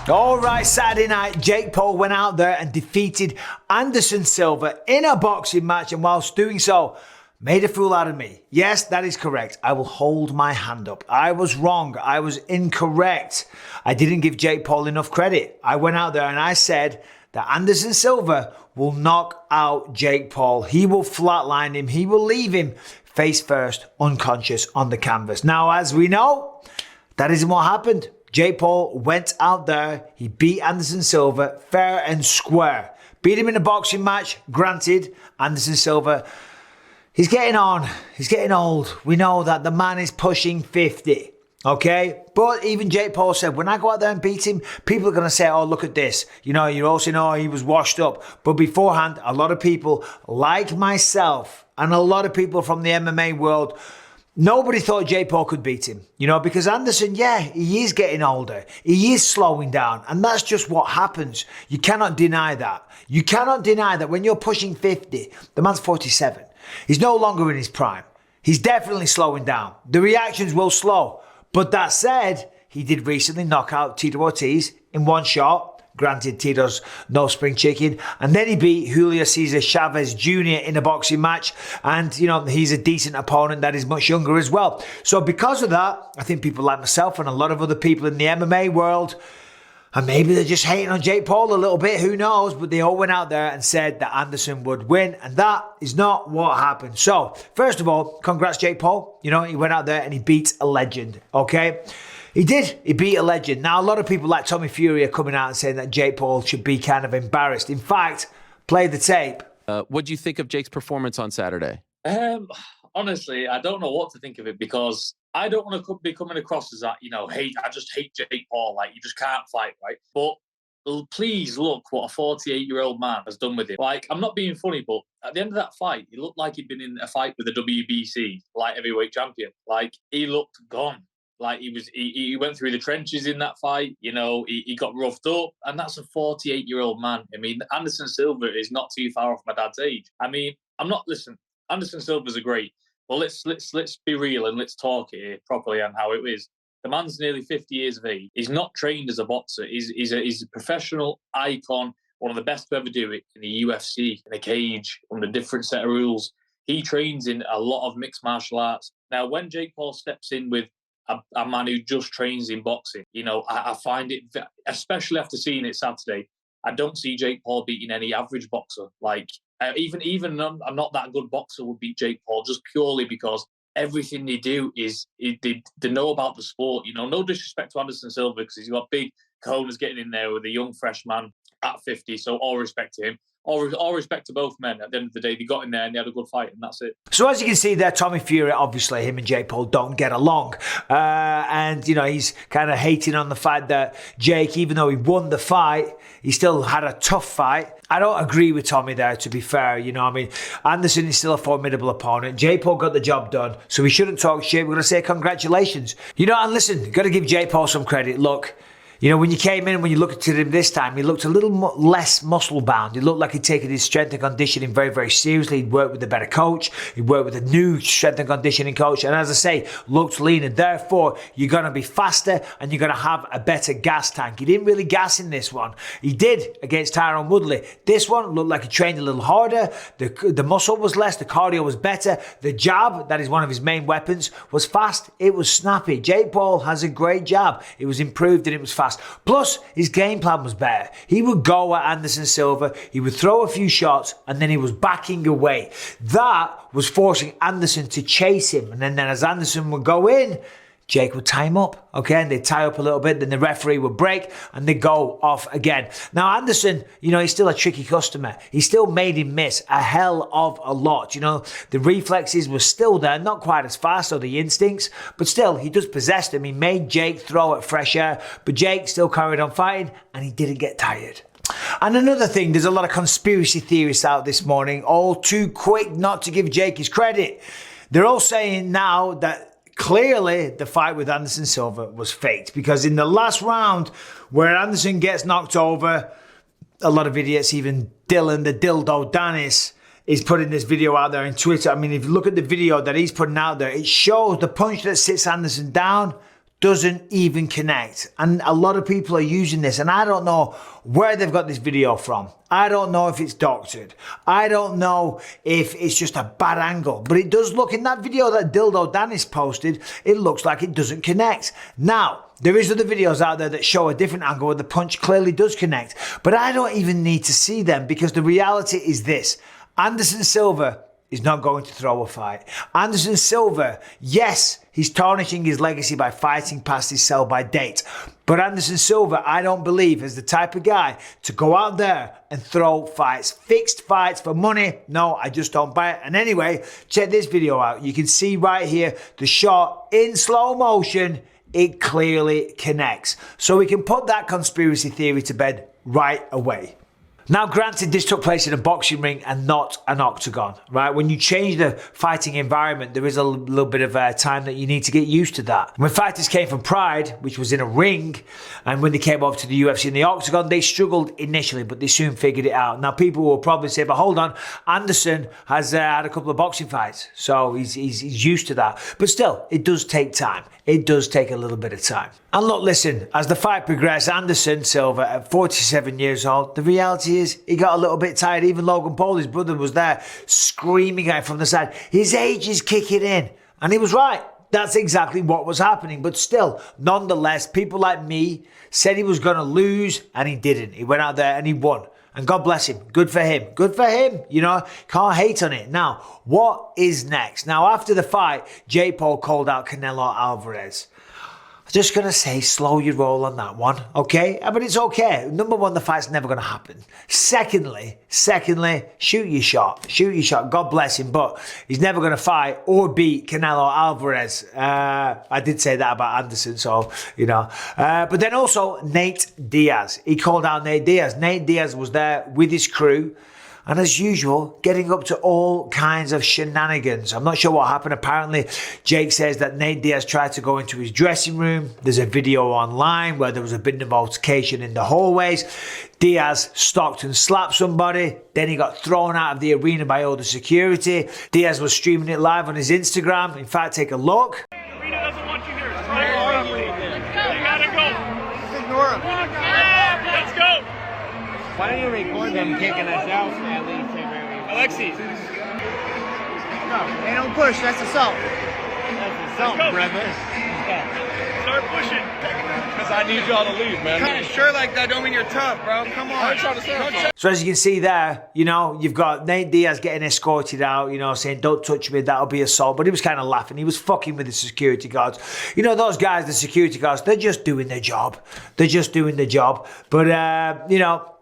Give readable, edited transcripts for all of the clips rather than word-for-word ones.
All right, Saturday night, Jake Paul went out there and defeated Anderson Silva in a boxing match, and whilst doing so, made a fool out of me. Yes, that is correct. I will hold my hand up. I was wrong. I was incorrect. I didn't give Jake Paul enough credit. I went out there and I said that Anderson Silva will knock out Jake Paul. He will flatline him. He will leave him face first, unconscious on the canvas. Now, as we know, that isn't what happened. Jake Paul went out there, he beat Anderson Silva fair and square. Beat him in a boxing match, granted. Anderson Silva, he's getting on, he's getting old. We know that the man is pushing 50, okay? But even Jake Paul said, when I go out there and beat him, people are going to say, oh, look at this. You know, you also know he was washed up. But beforehand, a lot of people like myself and a lot of people from the MMA world, nobody thought Jake Paul could beat him, you know, because Anderson, yeah, he is getting older. He is slowing down, and that's just what happens. You cannot deny that. You cannot deny that when you're pushing 50, the man's 47. He's no longer in his prime. He's definitely slowing down. The reactions will slow. But that said, he did recently knock out Tito Ortiz in one shot. Granted, Tito's no spring chicken. And then he beat Julio Cesar Chavez Jr. in a boxing match. And, you know, he's a decent opponent that is much younger as well. So because of that, I think people like myself and a lot of other people in the MMA world, and maybe they're just hating on Jake Paul a little bit, who knows? But they all went out there and said that Anderson would win. And that is not what happened. So, first of all, congrats Jake Paul. You know, he went out there and he beat a legend, okay? He did. He beat a legend. Now, a lot of people like Tommy Fury are coming out and saying that Jake Paul should be kind of embarrassed. In fact, play the tape. What do you think of Jake's performance on Saturday? Honestly, I don't know what to think of it because I don't want to be coming across as that, you know, I just hate Jake Paul. Like, you just can't fight, right? But please look what a 48-year-old man has done with him. Like, I'm not being funny, but at the end of that fight, he looked like he'd been in a fight with the WBC light heavyweight champion. Like, he looked gone. Like, he went through the trenches in that fight. You know, he got roughed up, and that's a 48-year-old man. I mean, Anderson Silva is not too far off my dad's age. I mean, listen, Anderson Silva's a great. Well, let's be real and let's talk it here properly on how it is. The man's nearly 50 years of age. He's not trained as a boxer. He's a professional icon, one of the best to ever do it in the UFC, in a cage, under a different set of rules. He trains in a lot of mixed martial arts. Now, when Jake Paul steps in with a man who just trains in boxing, you know, I find it, especially after seeing it Saturday, I don't see Jake Paul beating any average boxer. Like, even I'm not that good boxer would beat Jake Paul just purely because everything they do is they know about the sport. You know, no disrespect to Anderson Silva because he's got big cojones getting in there with a young fresh man at 50. So all respect to him. All respect to both men. At the end of the day, they got in there and they had a good fight, and that's it. So as you can see there, Tommy Fury, obviously him and Jake Paul don't get along. And, you know, he's kind of hating on the fact that Jake, even though he won the fight, he still had a tough fight. I don't agree with Tommy there, to be fair. You know, I mean, Anderson is still a formidable opponent. Jake Paul got the job done, so we shouldn't talk shit. We're going to say congratulations. You know, and listen, got to give Jake Paul some credit. Look, you know, when you came in, when you looked at him this time, he looked a little less muscle-bound. He looked like he'd taken his strength and conditioning very, very seriously. He'd worked with a better coach. He'd worked with a new strength and conditioning coach. And as I say, looked leaner. Therefore, you're going to be faster and you're going to have a better gas tank. He didn't really gas in this one. He did against Tyron Woodley. This one looked like he trained a little harder. The muscle was less. The cardio was better. The jab, that is one of his main weapons, was fast. It was snappy. Jake Paul has a great jab. It was improved and it was fast. Plus, his game plan was better. He would go at Anderson Silva, he would throw a few shots, and then he was backing away. That was forcing Anderson to chase him. And then as Anderson would go in, Jake would tie him up, okay? And they'd tie up a little bit, then the referee would break, and they'd go off again. Now, Anderson, you know, he's still a tricky customer. He still made him miss a hell of a lot. You know, the reflexes were still there, not quite as fast, or the instincts, but still, he just possessed him. He made Jake throw at fresh air, but Jake still carried on fighting, and he didn't get tired. And another thing, there's a lot of conspiracy theorists out this morning, all too quick not to give Jake his credit. They're all saying now that clearly the fight with Anderson Silva was faked, because in the last round where Anderson gets knocked over, a lot of idiots, even Dylan, the dildo Dennis, is putting this video out there on Twitter. I mean, if you look at the video that he's putting out there, it shows the punch that sits Anderson down doesn't even connect. And a lot of people are using this, and I don't know where they've got this video from. I don't know if it's doctored. I don't know if it's just a bad angle, but it does look in that video that Dildo Dennis posted, it looks like it doesn't connect. Now, there is other videos out there that show a different angle where the punch clearly does connect, but I don't even need to see them because the reality is this. Anderson Silva is not going to throw a fight. Anderson Silva, yes, he's tarnishing his legacy by fighting past his sell-by date. But Anderson Silva, I don't believe, is the type of guy to go out there and throw fights. Fixed fights for money. No, I just don't buy it. And anyway, check this video out. You can see right here, the shot in slow motion, it clearly connects. So we can put that conspiracy theory to bed right away. Now, granted, this took place in a boxing ring and not an octagon, right? When you change the fighting environment, there is a little bit of time that you need to get used to that. When fighters came from Pride, which was in a ring, and when they came over to the UFC in the octagon, they struggled initially, but they soon figured it out. Now, people will probably say, but hold on, Anderson has had a couple of boxing fights, so he's used to that. But still, it does take time. It does take a little bit of time. And look, listen, as the fight progressed, Anderson Silva, at 47 years old, the reality is he got a little bit tired. Even Logan Paul, his brother, was there screaming at him from the side. His age is kicking in. And he was right. That's exactly what was happening. But still, nonetheless, people like me said he was going to lose, and he didn't. He went out there and he won. And God bless him. Good for him. Good for him. You know, can't hate on it. Now, what is next? Now, after the fight, Jake Paul called out Canelo Alvarez. I'm just going to say, slow your roll on that one, okay? But it's okay. Number one, the fight's never going to happen. Secondly, shoot your shot. Shoot your shot. God bless him, but he's never going to fight or beat Canelo Alvarez. I did say that about Anderson, so, you know. But then also, Nate Diaz. He called out Nate Diaz. Nate Diaz was there with his crew. And as usual, getting up to all kinds of shenanigans. I'm not sure what happened. Apparently, Jake says that Nate Diaz tried to go into his dressing room. There's a video online where there was a bit of altercation in the hallways. Diaz stalked and slapped somebody. Then he got thrown out of the arena by all the security. Diaz was streaming it live on his Instagram. In fact, take a look. The arena doesn't want you here. It's private property. You gotta go. Just ignore him. Let's go. Why don't you record them kicking us out at least? Alexi. No, they don't push. That's assault. That's assault, Let's go. brother. Start pushing. Because I need y'all to leave, man. Kind of sure like that don't mean you're tough, bro. Come on. I'm trying to say. So as you can see there, you know, you've got Nate Diaz getting escorted out, you know, saying, don't touch me, that'll be assault. But he was kind of laughing. He was fucking with the security guards. You know, those guys, the security guards, they're just doing their job. They're just doing their job. But, you know,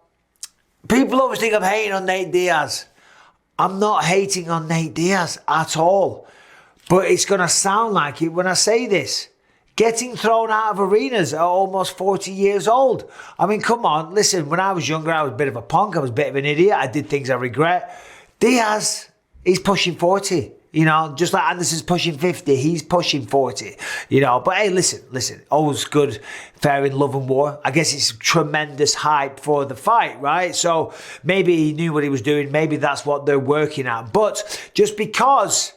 people always think I'm hating on Nate Diaz. I'm not hating on Nate Diaz at all. But it's going to sound like it when I say this. Getting thrown out of arenas at almost 40 years old. I mean, come on. Listen, when I was younger, I was a bit of a punk. I was a bit of an idiot. I did things I regret. Diaz, he's pushing 40. You know, just like Anderson's pushing 50, he's pushing 40. You know, but hey, listen. Always good, fair in love and war. I guess it's tremendous hype for the fight, right? So maybe he knew what he was doing. Maybe that's what they're working at. But just because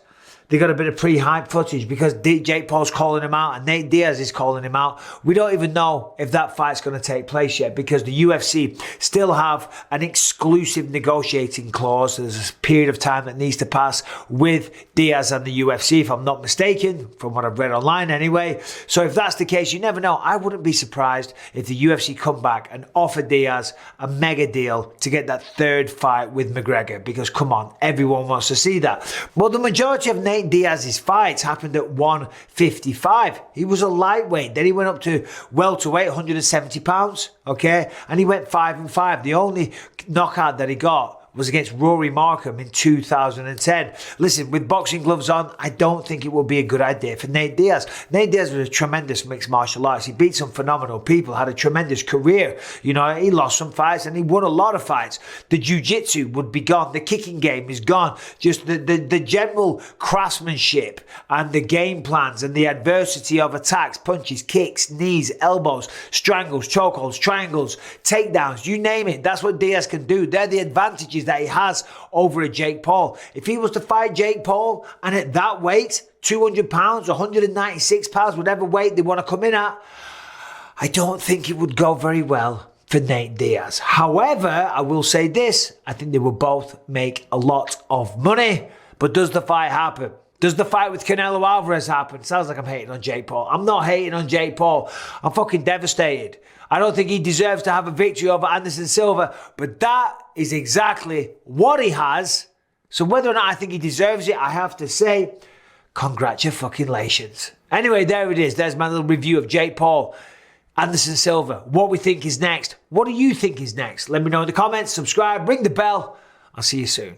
they got a bit of pre-hype footage, because Jake Paul's calling him out and Nate Diaz is calling him out, we don't even know if that fight's going to take place yet, because the UFC still have an exclusive negotiating clause. So there's a period of time that needs to pass with Diaz and the UFC, if I'm not mistaken, from what I've read online anyway. So if that's the case, you never know. I wouldn't be surprised if the UFC come back and offer Diaz a mega deal to get that third fight with McGregor, because come on, everyone wants to see that. But the majority of Nate Diaz's fights happened at 155. He was a lightweight. Then he went up to welterweight, 170 pounds. Okay, and he went 5-5. The only knockout that he got was against Rory Markham in 2010. Listen, with boxing gloves on, I don't think it would be a good idea for Nate Diaz. Nate Diaz was a tremendous mixed martial arts. He beat some phenomenal people, had a tremendous career. You know, he lost some fights and he won a lot of fights. The jiu-jitsu would be gone. The kicking game is gone. Just the general craftsmanship and the game plans and the adversity of attacks, punches, kicks, knees, elbows, strangles, chokeholds, triangles, takedowns, you name it. That's what Diaz can do. They're the advantages that he has over a Jake Paul. If he was to fight Jake Paul and at that weight, 200 pounds, 196 pounds, whatever weight they want to come in at, I don't think it would go very well for Nate Diaz. However, I will say this, I think they will both make a lot of money. But does the fight happen? Does the fight with Canelo Alvarez happen? Sounds like I'm hating on Jake Paul. I'm not hating on Jake Paul. I'm fucking devastated. I don't think he deserves to have a victory over Anderson Silva, but that is exactly what he has. So whether or not I think he deserves it, I have to say, congratulations. Anyway, there it is. There's my little review of Jake Paul, Anderson Silva. What we think is next. What do you think is next? Let me know in the comments. Subscribe, ring the bell. I'll see you soon.